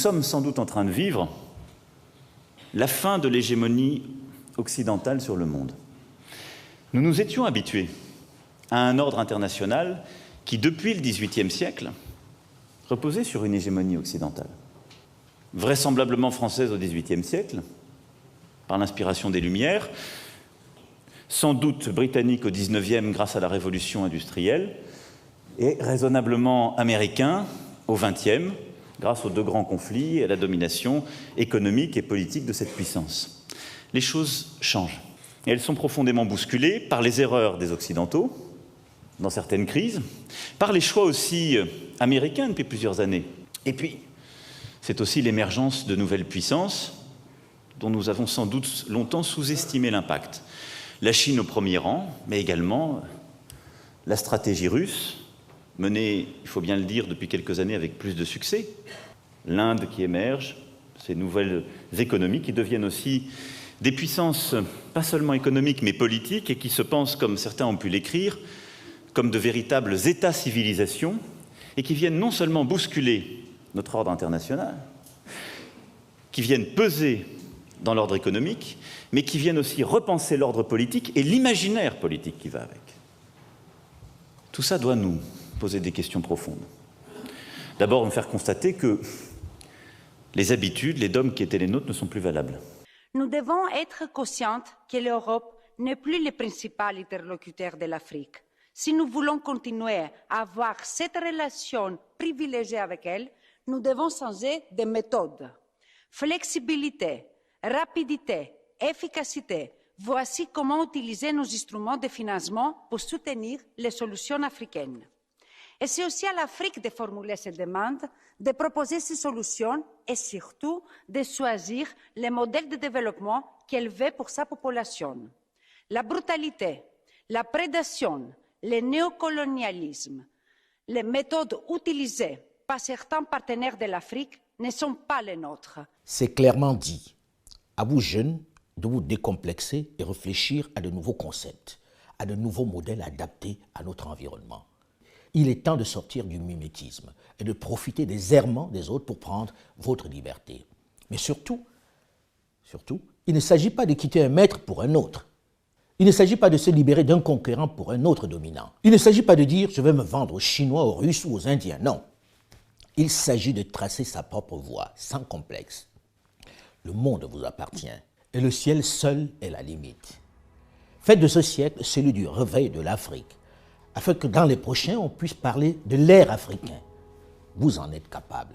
sommes sans doute en train de vivre la fin de l'hégémonie occidentale sur le monde. Nous nous étions habitués à un ordre international qui, depuis le XVIIIe siècle, reposait sur une hégémonie occidentale, vraisemblablement française au XVIIIe siècle, par l'inspiration des Lumières, sans doute britannique au XIXe grâce à la révolution industrielle, et raisonnablement américain au XXe, grâce aux deux grands conflits et à la domination économique et politique de cette puissance. Les choses changent. Et elles sont profondément bousculées par les erreurs des Occidentaux, dans certaines crises, par les choix aussi américains depuis plusieurs années. Et puis, c'est aussi l'émergence de nouvelles puissances dont nous avons sans doute longtemps sous-estimé l'impact. La Chine au premier rang, mais également la stratégie russe, menée, il faut bien le dire, depuis quelques années avec plus de succès. L'Inde qui émerge, ces nouvelles économies qui deviennent aussi des puissances, pas seulement économiques, mais politiques, et qui se pensent, comme certains ont pu l'écrire, comme de véritables États-civilisations, et qui viennent non seulement bousculer notre ordre international, qui viennent peser dans l'ordre économique, mais qui viennent aussi repenser l'ordre politique et l'imaginaire politique qui va avec. Tout ça doit nous poser des questions profondes. D'abord, nous faire constater que les habitudes, les dogmes qui étaient les nôtres ne sont plus valables. Nous devons être conscients que l'Europe n'est plus le principal interlocuteur de l'Afrique. Si nous voulons continuer à avoir cette relation privilégiée avec elle, nous devons changer de méthode. Flexibilité, rapidité, efficacité, voici comment utiliser nos instruments de financement pour soutenir les solutions africaines. Et c'est aussi à l'Afrique de formuler ces demandes, de proposer ces solutions et surtout de choisir les modèles de développement qu'elle veut pour sa population. La brutalité, la prédation, le néocolonialisme, les méthodes utilisées par certains partenaires de l'Afrique ne sont pas les nôtres. C'est clairement dit. À vous jeunes de vous décomplexer et réfléchir à de nouveaux concepts, à de nouveaux modèles adaptés à notre environnement. Il est temps de sortir du mimétisme et de profiter des errements des autres pour prendre votre liberté. Mais surtout, il ne s'agit pas de quitter un maître pour un autre. Il ne s'agit pas de se libérer d'un conquérant pour un autre dominant. Il ne s'agit pas de dire « je vais me vendre aux Chinois, aux Russes ou aux Indiens ». Non. Il s'agit de tracer sa propre voie, sans complexe. Le monde vous appartient et le ciel seul est la limite. Faites de ce siècle celui du réveil de l'Afrique, afin que dans les prochains, on puisse parler de l'ère africain. Vous en êtes capable.